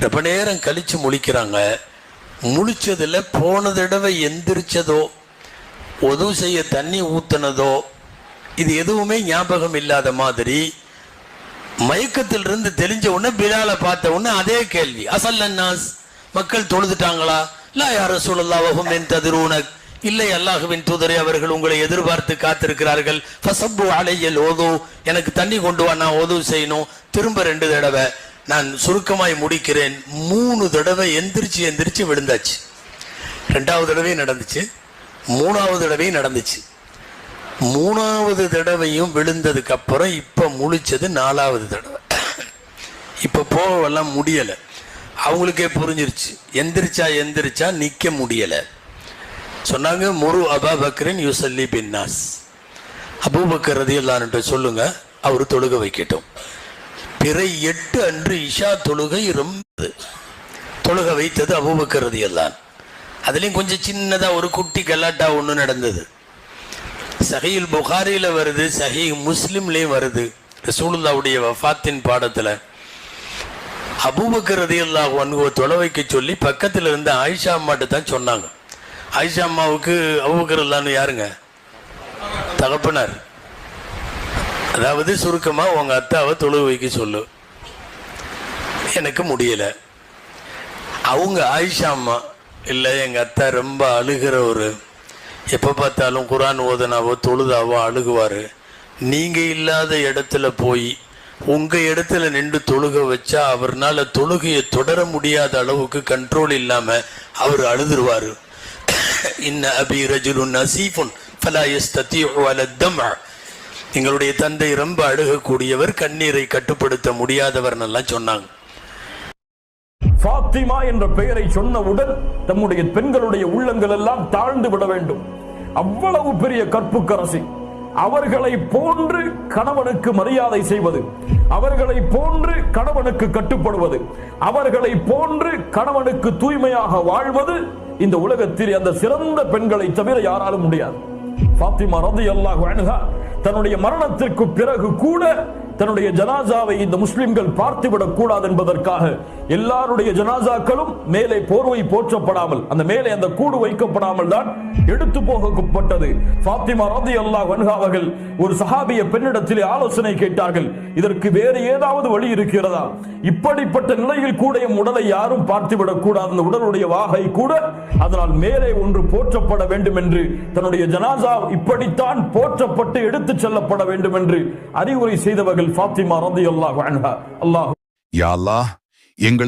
ரொம்ப நேரம் கழிச்சு முழிக்கிறாங்க. முழிச்சதுல போன தடவை எந்திரிச்சதோ உதவு செய்ய தண்ணி ஊத்துனதோ இது எதுவுமே ஞாபகம் இல்லாத மாதிரி மயக்கத்திலிருந்து தெரிஞ்ச உடனே பிலாலை பார்த்த உடனே அதே கேள்வி, அசல்லன்னாஸ், மக்கள் தொழுதுட்டாங்களா? லா யா ரசூலல்லாஹ் வஹும் யன்ததிரூனக், இல்லை அல்லாஹ்வின் தூதரே, அவர்கள் உங்களை எதிர்பார்த்து காத்திருக்கிறார்கள். ஃபஸப்பு அலையல் ஓது, எனக்கு தண்ணி கொண்டு வா, நான் ஓது செய்யணும். திரும்ப 2 தடவை. நான் சுருக்கமாய் முடிக்கிறேன். 3 தடவை எந்திரிச்சு விழுந்தாச்சு. 2வது தடவையும் நடந்துச்சு, 3வது தடவையும் நடந்துச்சு. 3வது தடவையும் விழுந்ததுக்கு அப்புறம் இப்ப முழிச்சது 4வது தடவை. இப்ப போகலாம் முடியல. அவங்களுக்கே புரிஞ்சிருச்சு, எந்திரிச்சா நிக்க முடியல. சொன்னாங்க, முரு அபூபக்கரின் யுஸல்லி பின்னாஸ், அபூபக்கர் ரலியல்லாஹு அன்ஹு சொல்லுங்க, அவர் தொழுக வைக்கட்டும். பிறை 8 அன்று இஷா தொழுகை ரொம்ப தொழுக வைத்தது அபூபக்கர் ரலியல்லாஹு அன்ஹு. அதுலயும் கொஞ்சம் சின்னதா ஒரு குட்டி கலாட்டா ஒண்ணு நடந்தது. சஹீஹுல் புகாரில வருது, சஹீஹ் முஸ்லிம்லயும் வருது. ரசூலுல்லாஹ்வுடைய வஃபாத்தின் பாடத்துல அபூபக்கர் ரலியல்லாஹு அன்ஹு தொலை வைக்க சொல்லி பக்கத்துல இருந்த ஆயிஷா அம்மாட்ட தான் சொன்னாங்க. ஆயிஷா அம்மாவுக்கு அபூபக்கர் ரலியல்லாஹு அன்ஹு யாருங்க? தகப்பனார். அதாவது சுருக்கமா, உங்க அத்தாவை தொழுக வைக்க சொல்லு, எனக்கு முடியல. அவங்க ஆயிஷா அம்மா, இல்லை எங்க அத்தா ரொம்ப அழுகிறவரு, எப்ப பார்த்தாலும் குர்ஆன் ஓதனாவோ தொழுதாவோ அழுகுவாரு, நீங்க இல்லாத இடத்துல போய் உங்க இடத்துல நின்று தொழுக வச்சா அவர்னால தொழுகையை தொடர முடியாத அளவுக்கு கண்ட்ரோல் இல்லாம அவர் அழுதுருவாரு. இன்ன அபி ரஜுலுன் நசீஃபுன் ஃபலா யஸ்ததீஉ அலா தம்அ, எங்களுடைய தந்தை ரொம்ப அழுகக்கூடியவர், கண்ணீரை கட்டுப்படுத்த முடியாதவர் எல்லாம் சொன்னாங்க. ஃபாத்திமா என்ற பெயரை சொன்னவுடன் நம்முடைய பெண்களுடைய உள்ளங்கள் எல்லாம் தாழ்ந்து விட வேண்டும். அவ்வளவு பெரிய கற்புக்கரசி. அவர்களை போன்று கணவனுக்கு மரியாதை செய்வது, அவர்களை போன்று கணவனுக்கு கட்டுப்படுவது, அவர்களை போன்று கணவனுக்கு தூய்மையாக வாழ்வது இந்த உலகத்தில் அந்த சிறந்த பெண்களை தவிர யாராலும் முடியாது. ஃபாத்திமா ரலியல்லாஹு அன்ஹா தன்னுடைய மரணத்திற்கு பிறகு கூட தன்னுடைய ஜனாசாவை இந்த முஸ்லிம்கள் பார்த்துவிடக் கூடாது என்பதற்காக எல்லாருடைய ஜனாசாக்களும் மேலே போர்வை போற்றப்படாமல், அந்த மேலே அந்த கூடு வைக்கப்படாமல் தான் எடுத்து போகப்பட்டது. ஃபாத்திமா ரலியல்லாஹு அன்ஹா அவர்கள் ஒரு சஹாபிய பெண்ணிடத்திலே ஆலோசனை கேட்டார்கள், இதற்கு வேறு ஏதாவது வழி இருக்கிறதா? இப்படிப்பட்ட நிலையில் கூட எம் உடலை யாரும் பார்த்துவிடக் கூடாது, அந்த உடலுடைய வாகை கூட, அதனால் மேலே ஒன்று போற்றப்பட வேண்டும் என்று, தன்னுடைய ஜனாசா இப்படித்தான் போற்றப்பட்டு எடுத்துச் செல்லப்பட வேண்டும் என்று அறிவுரை செய்தவர்கள் ஃபாத்திமா ரலியல்லாஹு அன்ஹா. அல்லாஹ், யா அல்லாஹ், எங்களுக்கு